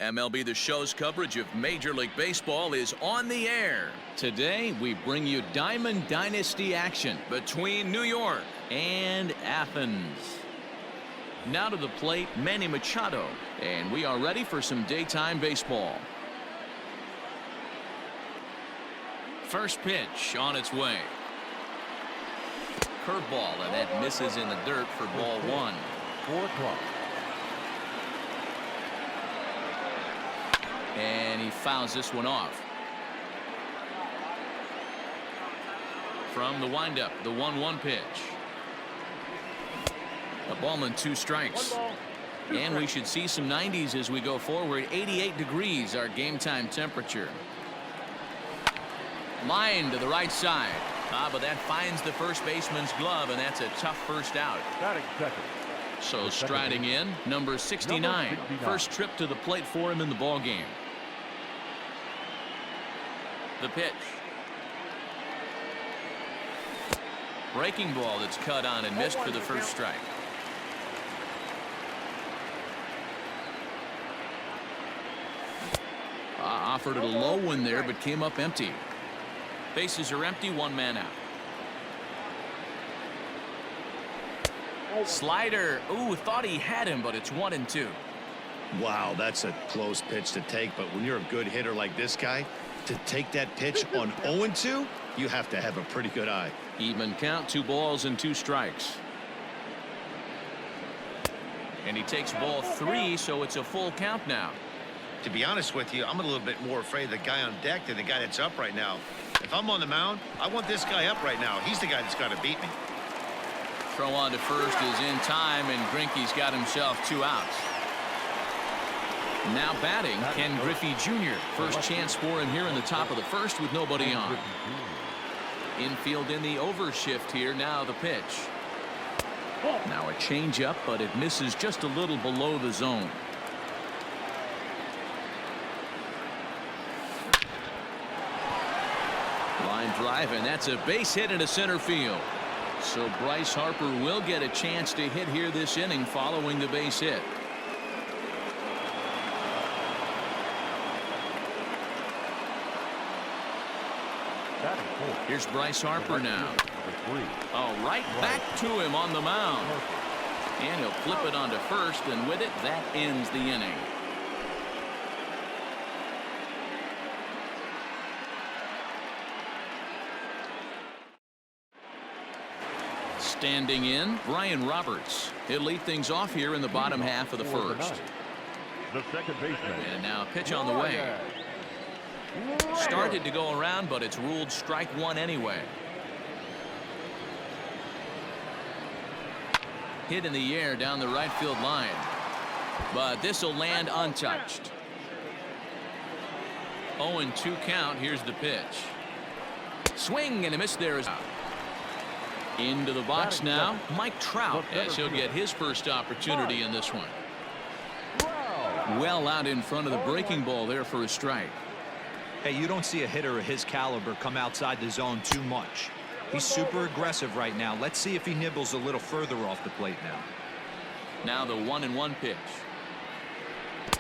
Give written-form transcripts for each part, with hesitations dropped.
MLB The Show's coverage of Major League Baseball is on the air. Today, we bring you Diamond Dynasty action between New York and Athens. Now to the plate, Manny Machado, and we are ready for some daytime baseball. First pitch on its way. Curveball, and that misses in the dirt for ball one. 4 o'clock. And he fouls this one off. From the windup, the 1-1 pitch. A ball and 2 strikes. And we should see some 90s as we go forward. 88 degrees, our game time temperature. Line to the right side. But that finds the first baseman's glove, and that's a tough first out. Batting second. So striding in, number 69. First trip to the plate for him in the ball game. The pitch. Breaking ball that's cut on and missed for the first strike. Offered it a low one there, but came up empty. Bases are empty, 1 man out. Slider. Ooh, thought he had him, but it's 1-2. Wow, that's a close pitch to take, but when you're a good hitter like this guy, to take that pitch on 0-2, you have to have a pretty good eye. Even count, 2 balls and 2 strikes. And he takes ball 3, so it's a full count now. To be honest with you, I'm a little bit more afraid of the guy on deck than the guy that's up right now. If I'm on the mound, I want this guy up right now. He's the guy that's got to beat me. Throw on to first is in time, and Greinke's got himself 2 outs. Now batting, Ken Griffey Jr. First chance for him here in the top of the first with nobody on. Infield in the overshift here. Now the pitch. Now a changeup, but it misses just a little below the zone. Line drive, and that's a base hit into center field. So Bryce Harper will get a chance to hit here this inning following the base hit. Here's Bryce Harper now. Oh, right back to him on the mound. And he'll flip it onto first, and with it, that ends the inning. Standing in, Brian Roberts. He'll lead things off here in the bottom half of the first. The second baseman. And now a pitch on the way. Started to go around, but it's ruled strike 1 anyway. Hit in the air down the right field line. But this will land untouched. 0-2 count. Here's the pitch. Swing and a miss there is out. Into the box now, Mike Trout, as he'll get his first opportunity in this one. Well out in front of the breaking ball there for a strike. Hey, you don't see a hitter of his caliber come outside the zone too much. He's super aggressive right now. Let's see if he nibbles a little further off the plate now. Now the 1-1 pitch.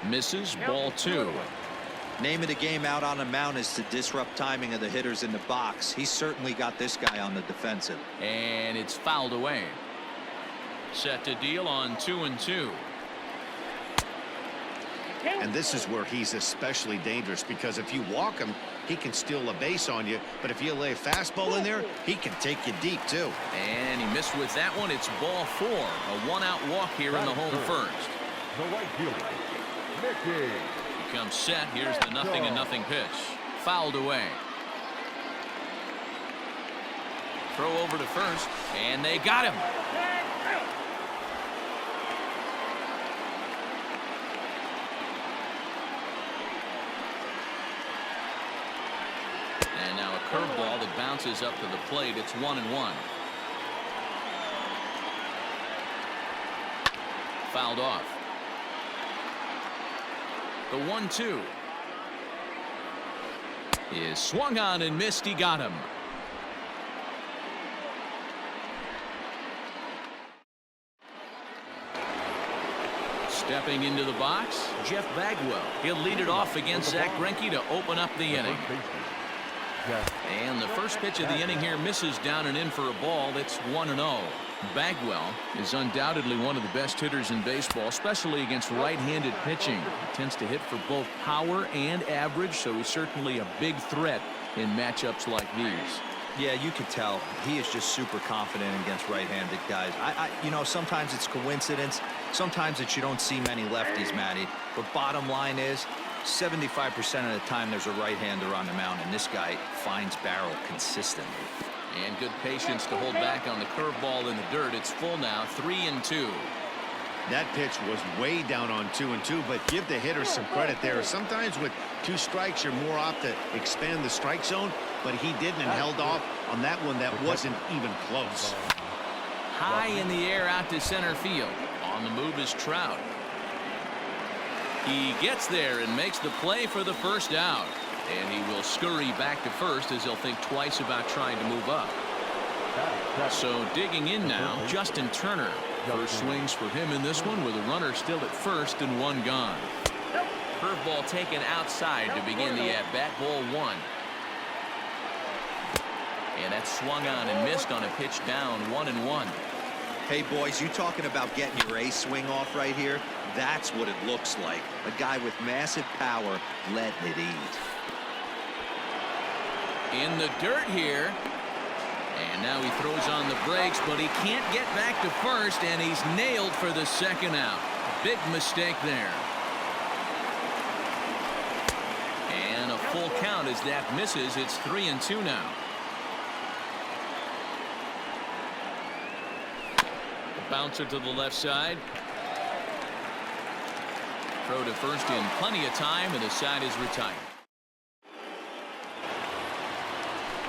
Misses, ball 2. Name of the game out on the mound is to disrupt timing of the hitters in the box. He's certainly got this guy on the defensive. And it's fouled away. Set to deal on 2-2. And this is where he's especially dangerous, because if you walk him, he can steal a base on you. But if you lay a fastball in there, he can take you deep, too. And he missed with that one. It's ball 4. A 1-out walk here in the home first. The right fielder, Mickey. Comes set. Here's the 0-0 pitch. Fouled away. Throw over to first, and they got him. And now a curveball that bounces up to the plate. It's 1-1. Fouled off. The 1-2 is swung on and missed. He got him. Stepping into the box, Jeff Bagwell. He'll lead it off against Zach Greinke to open up the inning. And the first pitch of the inning here misses down and in for a ball. That's 1-0. Bagwell is undoubtedly one of the best hitters in baseball, especially against right-handed pitching. He tends to hit for both power and average, so he's certainly a big threat in matchups like these. Yeah, you could tell he is just super confident against right-handed guys. You know, sometimes it's coincidence. Sometimes it's you don't see many lefties, Matty. But bottom line is, 75% of the time there's a right-hander on the mound, and this guy finds barrel consistently. And good patience to hold back on the curveball in the dirt. It's full now, 3-2. That pitch was way down on 2-2, but give the hitter some credit there. Sometimes with 2 strikes, you're more apt to expand the strike zone, but he didn't and held off on that one that wasn't even close. High in the air out to center field. On the move is Trout. He gets there and makes the play for the first out. And he will scurry back to first as he'll think twice about trying to move up. So digging in now, Justin Turner. First swings for him in this one with a runner still at first and 1 gone. Curveball taken outside to begin the at-bat. Ball 1. And that's swung on and missed on a pitch down, 1-1. Hey, boys, you talking about getting your ace swing off right here? That's what it looks like. A guy with massive power letting it eat. In the dirt here. And now he throws on the brakes, but he can't get back to first, and he's nailed for the second out. Big mistake there. And a full count as that misses. It's 3-2 now. Bouncer to the left side. Throw to first in plenty of time, and the side is retired.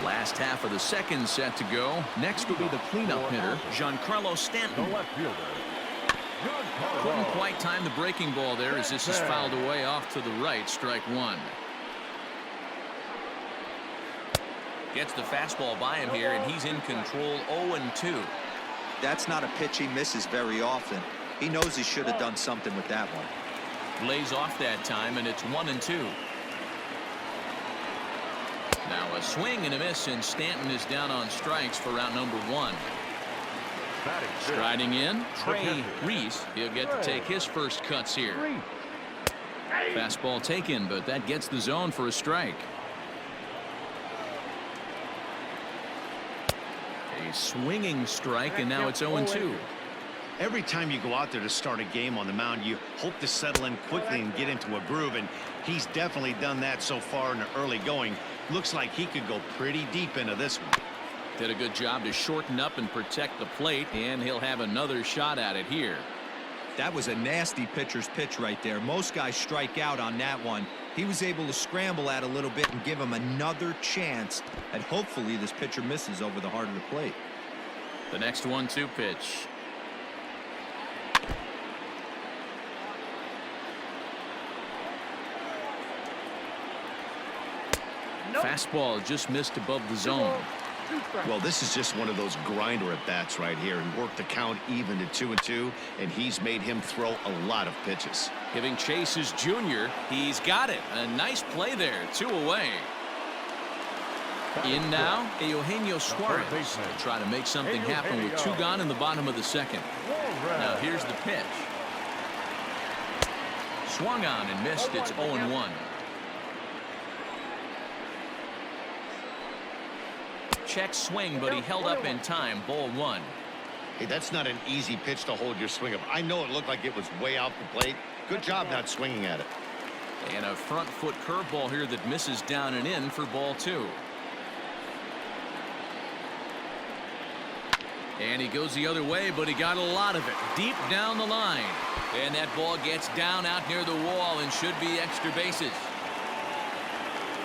Last half of the second set to go. Next will be the cleanup hitter, Giancarlo Stanton. Couldn't quite time the breaking ball there as this is fouled away off to the right. Strike 1. Gets the fastball by him here, and he's in control. 0-2. That's not a pitch he misses very often. He knows he should have done something with that one. Lays off that time, and it's 1-2. Now a swing and a miss, and Stanton is down on strikes for round number 1. Striding in, Trey Reese. He'll get to take his first cuts here. Fastball taken, but that gets the zone for a strike. A swinging strike, and now it's 0-2. Every time you go out there to start a game on the mound, you hope to settle in quickly and get into a groove, and he's definitely done that so far in the early going. Looks like he could go pretty deep into this one. Did a good job to shorten up and protect the plate, and he'll have another shot at it here. That was a nasty pitcher's pitch right there. Most guys strike out on that one. He was able to scramble at a little bit and give him another chance, and hopefully this pitcher misses over the heart of the plate. The next 1-2 pitch. Fastball just missed above the zone. Well, this is just one of those grinder at bats right here. He worked the count even to 2-2, and he's made him throw a lot of pitches. Giving chase is Junior. He's got it. A nice play there. 2 away. In now, Eugenio Suarez will try to make something happen with 2 gone in the bottom of the second. Now here's the pitch. Swung on and missed. It's 0-1. Check swing, but he held up in time. Ball 1. Hey, that's not an easy pitch to hold your swing of. I know it looked like it was way out the plate. Good job not swinging at it. And a front foot curveball here that misses down and in for ball 2. And he goes the other way, but he got a lot of it deep down the line. And that ball gets down out near the wall and should be extra bases.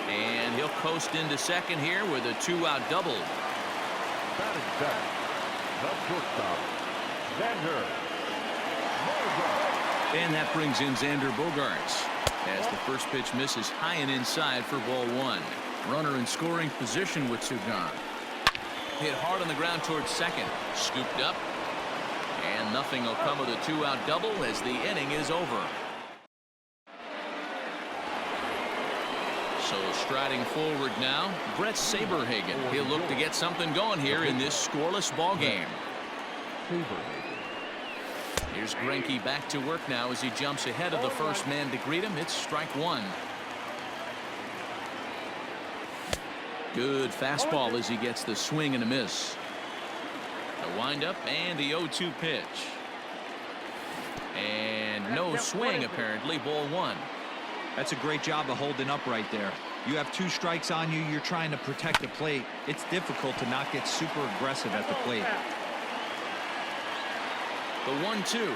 And he'll coast into second here with a 2-out double. Batting back, the shortstop, Xander Bogaerts. And that brings in Xander Bogaerts as the first pitch misses high and inside for ball 1. Runner in scoring position with 2 gone. Hit hard on the ground towards second. Scooped up. And And nothing will come of the two-out double as the inning is over. So striding forward now, Brett Saberhagen. He'll look to get something going here in this scoreless ball game. Here's Greinke back to work now as he jumps ahead of the first man to greet him. It's strike one. Good fastball as he gets the swing and a miss. The windup and the 0-2 pitch. And no swing apparently. Ball one. That's a great job of holding up right there. You have two strikes on you. You're trying to protect the plate. It's difficult to not get super aggressive at the plate. The 1-2.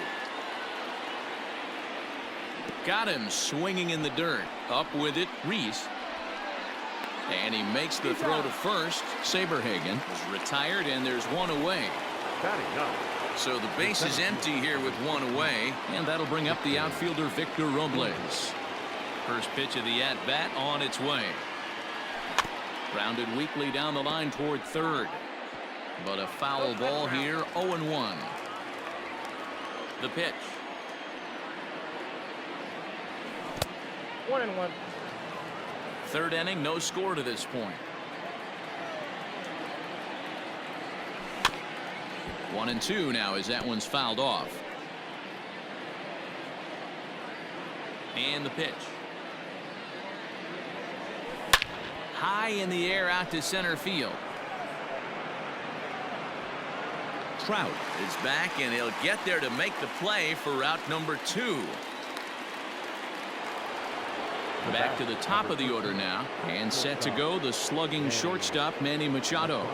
Got him swinging in the dirt. Up with it, Reese. And he makes the throw to first. Saberhagen is retired, and there's one away. So the base is empty here with one away, and that'll bring up the outfielder Victor Robles. First pitch of the at-bat on its way. Grounded weakly down the line toward third. But a foul ball here, 0-1. The pitch. 1-1. Third inning, no score to this point. 1-2 now as that one's fouled off. And the pitch. High in the air out to center field. Trout is back, and he'll get there to make the play for route number 2. Back to the top of the order now, and set to go the slugging shortstop Manny Machado.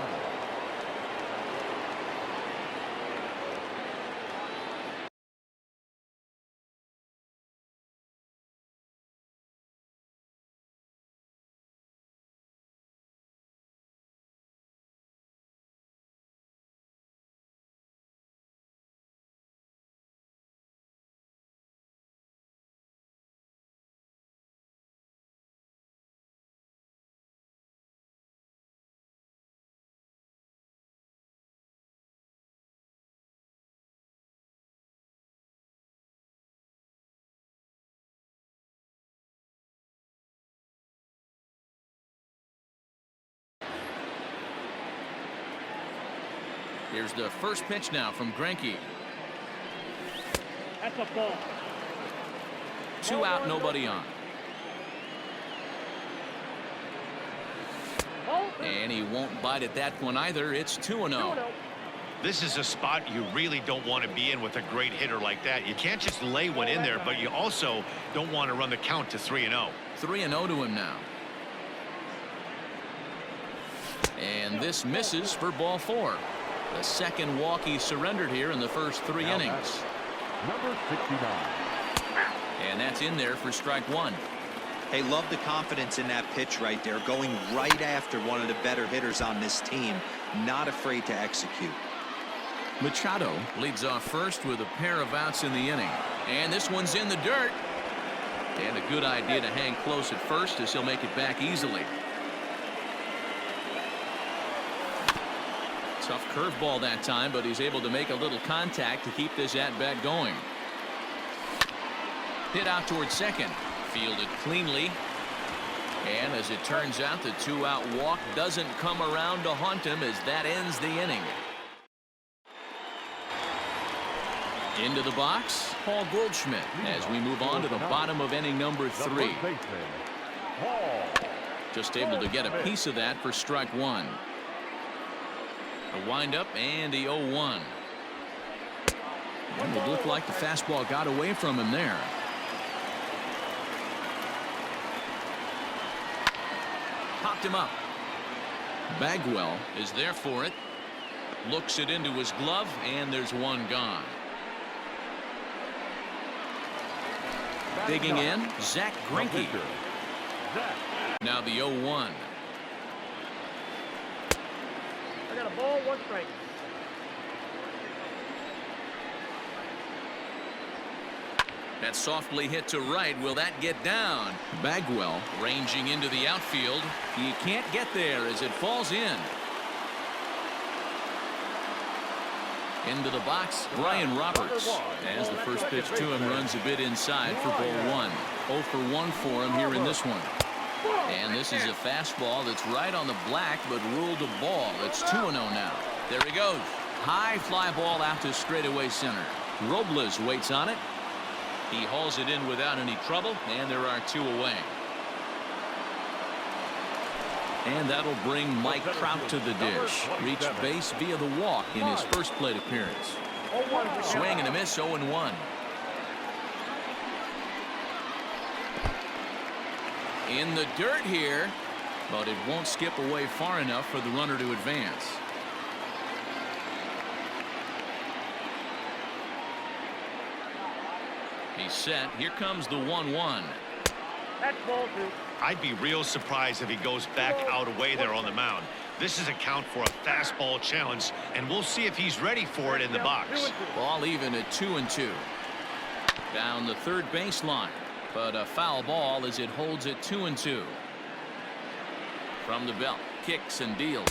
Here's the first pitch now from Greinke. That's a ball. 2 out, nobody on. And he won't bite at that one either. It's 2-0. This is a spot you really don't want to be in with a great hitter like that. You can't just lay one in there, but you also don't want to run the count to 3-0. 3-0 to him now. And this misses for ball 4. The second walk he surrendered here in the first 3 innings. Number 69. And that's in there for strike 1. Hey, love the confidence in that pitch right there, going right after one of the better hitters on this team, not afraid to execute. Machado leads off first with a pair of outs in the inning, and this one's in the dirt, and a good idea to hang close at first as he'll make it back easily. Tough curveball that time, but he's able to make a little contact to keep this at-bat going. Hit out towards second. Fielded cleanly. And as it turns out, the 2-out walk doesn't come around to haunt him as that ends the inning. Into the box, Paul Goldschmidt as we move on to the bottom of inning number 3. Just able to get a piece of that for strike 1. A windup and the 0-1. And it looked like the fastball got away from him there. Popped him up. Bagwell is there for it. Looks it into his glove, and there's one gone. Digging in, Zach Greinke. Now the 0-1. I got a ball, 1 strike. That's softly hit to right. Will that get down? Bagwell ranging into the outfield. He can't get there as it falls in. Into the box, Brian Roberts. As the first pitch to him runs a bit inside for ball 1. 0 for 1 for him here in this one. And this is a fastball that's right on the black, but ruled a ball. It's 2-0 now. There he goes. High fly ball out to straightaway center. Robles waits on it. He hauls it in without any trouble, and there are 2 away. And that'll bring Mike Trout to the dish. Reached base via the walk in his first plate appearance. Swing and a miss, 0-1. In the dirt here, but it won't skip away far enough for the runner to advance. He's set. Here comes the 1-1. That's ball 2. I'd be real surprised if he goes back out away there on the mound. This is a count for a fastball challenge, and we'll see if he's ready for it in the box. Ball even at 2-2. Down the third baseline, but a foul ball as it holds at 2-2. From the belt, kicks and deals.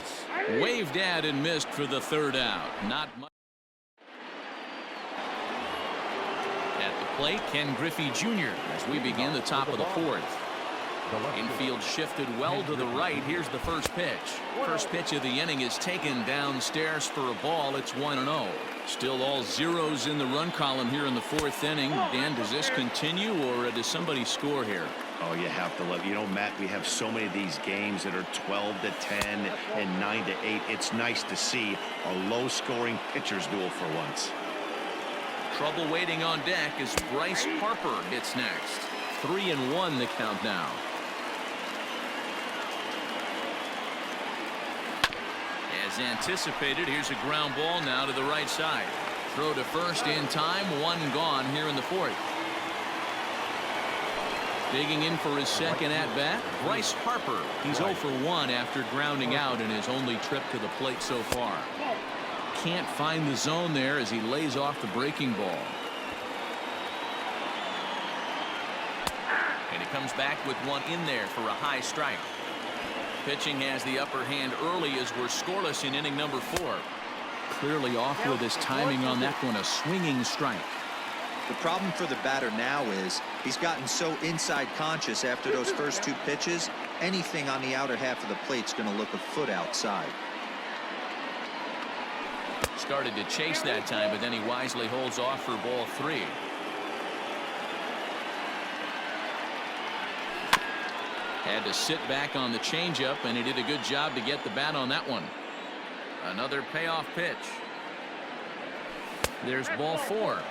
Waved at and missed for the third out. Not much. At the plate, Ken Griffey Jr. as we begin the top of the 4th. Infield shifted well to the right. Here's the first pitch. First pitch of the inning is taken downstairs for a ball. It's 1-0. Still all zeros in the run column here in the 4th inning. Dan, does this continue, or does somebody score here? Oh, you have to love. You know, Matt, we have so many of these games that are 12-10 and 9-8. It's nice to see a low-scoring pitcher's duel for once. Trouble waiting on deck as Bryce Harper hits next. 3-1 the count now. As anticipated, here's a ground ball now to the right side. Throw to first in time. 1 gone here in the 4th. Digging in for his second at-bat, Bryce Harper. He's 0 for 1 after grounding out in his only trip to the plate so far. Can't find the zone there as he lays off the breaking ball. And he comes back with one in there for a high strike. Pitching has the upper hand early as we're scoreless in inning number 4. Clearly off with his timing on that one. A swinging strike. The problem for the batter now is he's gotten so inside conscious after those first 2 pitches. Anything on the outer half of the plate's going to look a foot outside. Started to chase that time, but then he wisely holds off for ball 3. Had to sit back on the changeup, and he did a good job to get the bat on that one. Another payoff pitch. There's ball 4.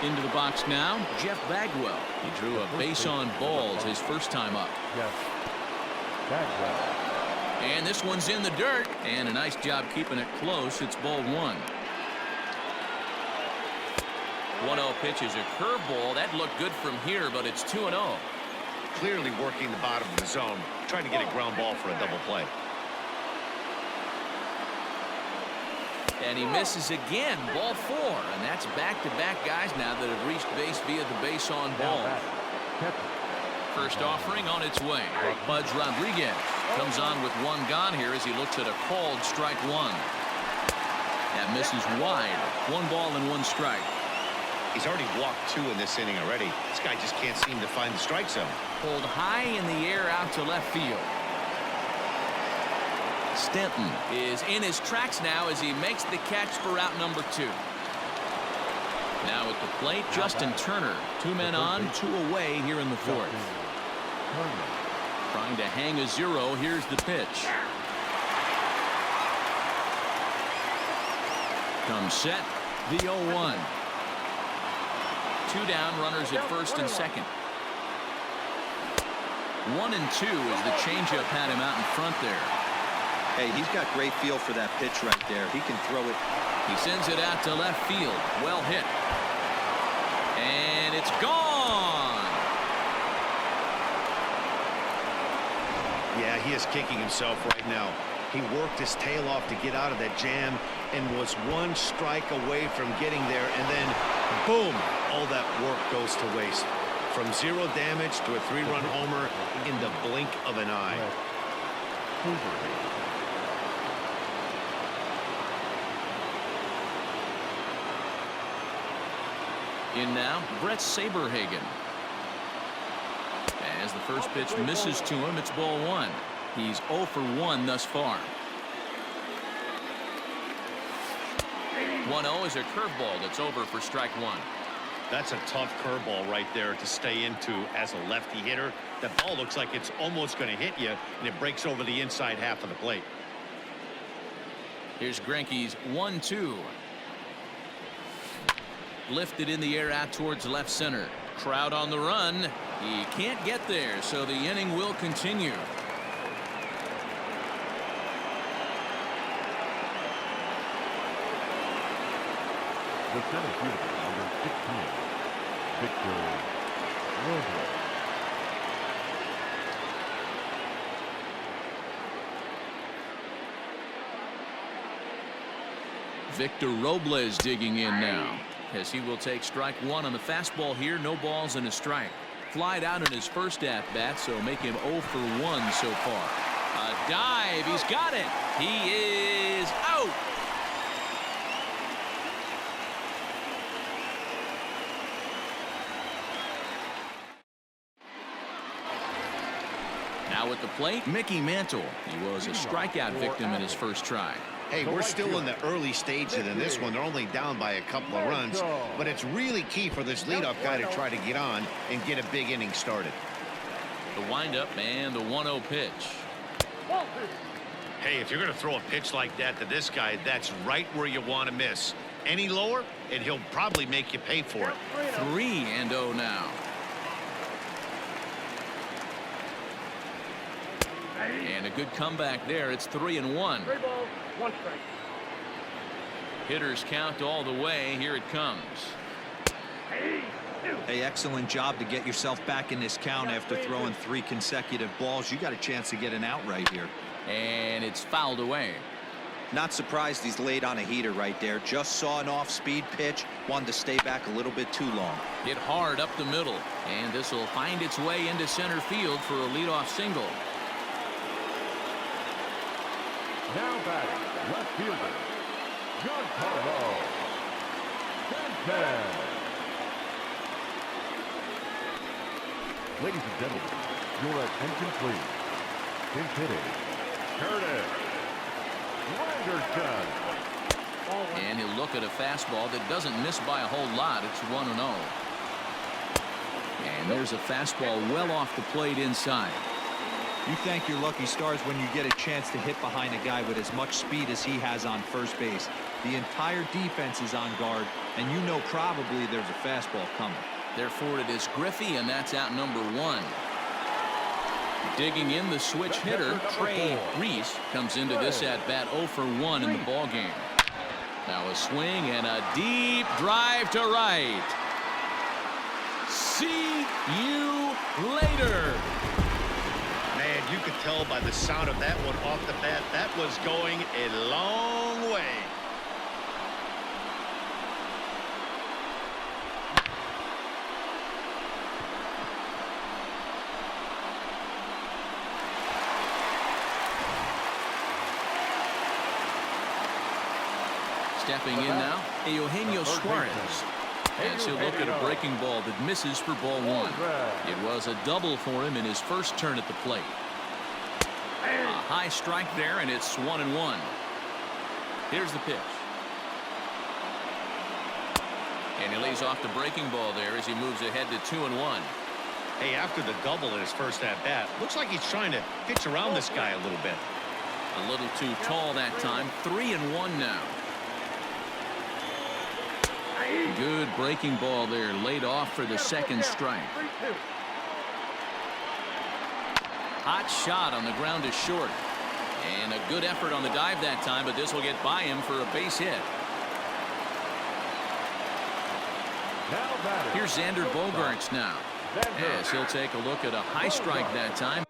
Into the box now, Jeff Bagwell. He drew a base on balls his first time up. Yes. Bagwell. And this one's in the dirt, and a nice job keeping it close. It's ball 1. 1-0 pitch is a curveball. That looked good from here, but it's 2-0. Clearly working the bottom of the zone, trying to get a ground ball for a double play. And he misses again. Ball 4. And that's back-to-back guys now that have reached base via the base on ball. First offering on its way. Budge Rodriguez comes on with 1 gone here as he looks at a called strike 1. That misses wide. 1 ball and 1 strike. He's already walked 2 in this inning already. This guy just can't seem to find the strike zone. Pulled high in the air out to left field. Stanton is in his tracks now as he makes the catch for out number 2. Now at the plate, Justin Turner. 2 men on, 2 away here in the 4th. Trying to hang a 0. Here's the pitch. Comes set. The 0-1. 2 down, runners at first and second. 1 and 2 as the changeup had him out in front there. Hey, he's got great feel for that pitch right there. He can throw it. He sends it out to left field. Well hit. And it's gone. Yeah, he is kicking himself right now. He worked his tail off to get out of that jam and was 1 strike away from getting there, and then boom, all that work goes to waste. From 0 damage to a 3-run homer in the blink of an eye. In now, Brett Saberhagen. As the first pitch misses to him, it's ball one. He's 0 for 1 thus far. 1-0 is a curveball that's over for strike one. That's a tough curveball right there to stay into as a lefty hitter. That ball looks like it's almost going to hit you, and it breaks over the inside half of the plate. Here's Greinke's 1-2. Lifted in the air out towards left center. Crowd on the run. He can't get there, so the inning will continue. The center fielder, number 16, Victor Robles. Victor Robles digging in now, as he will take strike one on the fastball here. No balls and a strike. Flied out in his first at-bat, so make him 0 for 1 so far. A dive. He's got it. He is out. Now at the plate, Mickey Mantle. He was a strikeout victim in his first try. Hey, we're still in the early stages in this one. They're only down by a couple of runs, but it's really key for this leadoff guy to try to get on and get a big inning started. The windup and the 1-0 pitch. Hey, if you're going to throw a pitch like that to this guy, that's right where you want to miss. Any lower, and he'll probably make you pay for it. 3-0 now. And a good comeback there. It's 3-1. 3 balls, 1 strike. Hitters count all the way. Here it comes. Hey, excellent job to get yourself back in this count after throwing 3 consecutive balls. You got a chance to get an out right here. And it's fouled away. Not surprised he's laid on a heater right there. Just saw an off-speed pitch. Wanted to stay back a little bit too long. Hit hard up the middle. And this will find its way into center field for a leadoff single. Now batting, left fielder, Giancarlo Stanton. Ladies and gentlemen, your attention please. Pinch hitting, Curtis Granderson. And he'll look at a fastball that doesn't miss by a whole lot. It's 1-0. And there's a fastball well off the plate inside. You thank your lucky stars when you get a chance to hit behind a guy with as much speed as he has on first base. The entire defense is on guard, and you know probably there's a fastball coming. Therefore, it is Griffey, and that's out number 1. Digging in, the switch hitter, Trey Reese, comes into this at-bat 0 for 1 in the ballgame. Now a swing and a deep drive to right. See you later. Man, you could tell by the sound of that one off the bat, that was going a long way. Stepping in now, Eugenio Suarez. As he'll look at a breaking ball that misses for ball 1. It was a double for him in his first turn at the plate. A high strike there, and it's 1-1. Here's the pitch. And he lays off the breaking ball there as he moves ahead to 2-1. Hey, after the double in his first at-bat, looks like he's trying to pitch around this guy a little bit. A little too tall that time. 3-1 now. Good breaking ball there, laid off for the second strike. Hot shot on the ground is short. And a good effort on the dive that time, but this will get by him for a base hit. Here's Xander Bogaerts now, as he'll take a look at a high strike that time.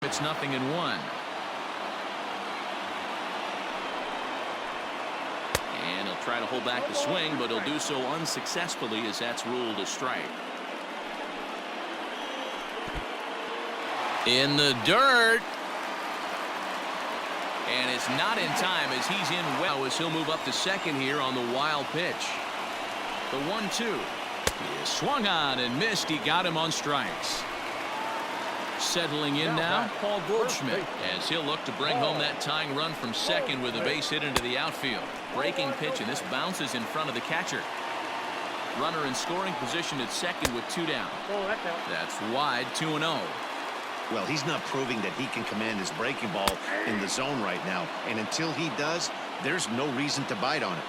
It's 0-1. And he'll try to hold back the swing, but he'll do so unsuccessfully as that's ruled a strike. In the dirt. And it's not in time as he's in well as he'll move up to second here on the wild pitch. The 1-2. He is swung on and missed. He got him on strikes. Settling in now, Paul Goldschmidt, as he'll look to bring home that tying run from second with a base hit into the outfield. Breaking pitch, and this bounces in front of the catcher. Runner in scoring position at second with 2 down. That's wide, 2-0. Well, he's not proving that he can command his breaking ball in the zone right now. And until he does, there's no reason to bite on it.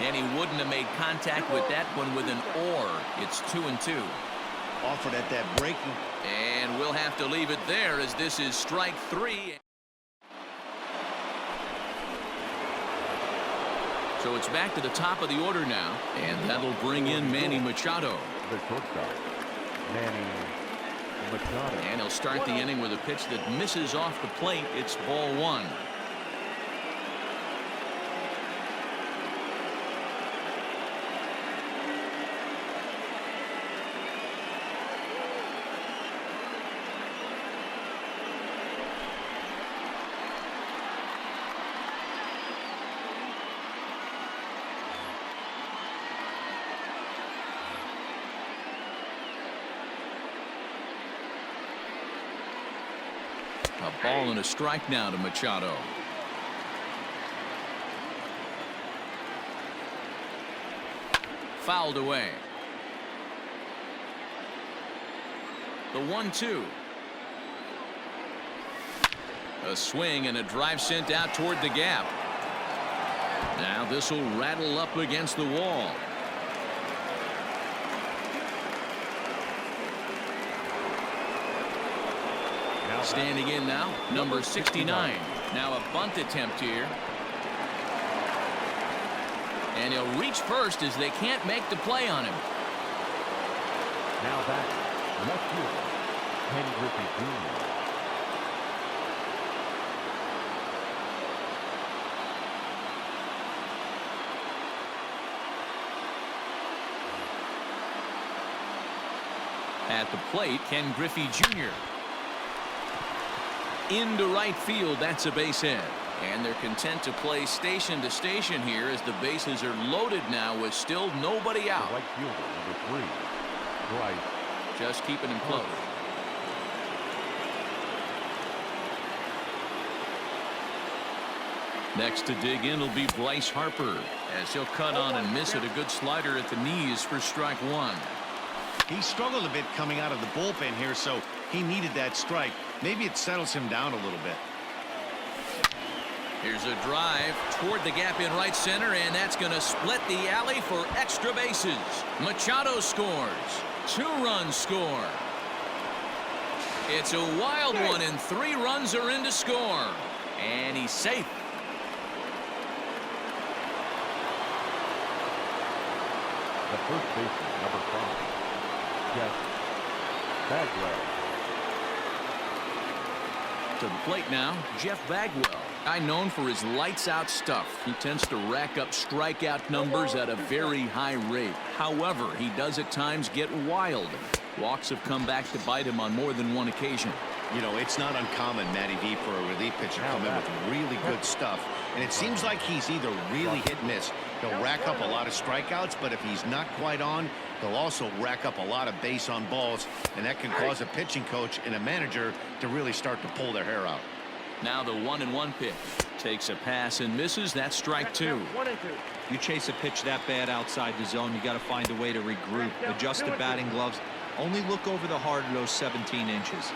And he wouldn't have made contact with that one with an or. It's 2-2. Offered at that breaking. And we'll have to leave it there as this is strike 3. So it's back to the top of the order now. And that'll bring in Manny Machado. The shortstop, Manny Machado. And he'll start the inning with a pitch that misses off the plate. It's ball 1. A ball and a strike now to Machado. Fouled away. The 1-2. A swing and a drive sent out toward the gap. Now this will rattle up against the wall. Standing in now, number 69. Now a bunt attempt here. And he'll reach first as they can't make the play on him. Now back, left fielder, Ken Griffey Jr. At the plate, Ken Griffey Jr. Into right field, that's a base hit. And they're content to play station to station here as the bases are loaded now with still nobody out. Right fielder, number 3, Bryce. Just keeping him close. Next to dig in will be Bryce Harper as he'll cut on and miss it. A good slider at the knees for strike 1. He struggled a bit coming out of the bullpen here, so he needed that strike. Maybe it settles him down a little bit. Here's a drive toward the gap in right center, and that's going to split the alley for extra bases. Machado scores. 2 runs score. It's a wild one, and 3 runs are in to score. And he's safe. The first baseman, number 5, Jeff Bagwell. To the plate now, Jeff Bagwell. Guy known for his lights-out stuff. He tends to rack up strikeout numbers at a very high rate. However, he does at times get wild. Walks have come back to bite him on more than one occasion. You know, it's not uncommon, Matty V, for a relief pitcher to come in with really good stuff. And it seems like he's either really hit and miss. He'll rack up a lot of strikeouts, but if he's not quite on, he'll also rack up a lot of base on balls. And that can cause a pitching coach and a manager to really start to pull their hair out. Now the 1-1 pitch. Takes a pass and misses. That's strike 2. You chase a pitch that bad outside the zone, you got to find a way to regroup, adjust the batting gloves. Only look over the heart of those 17 inches.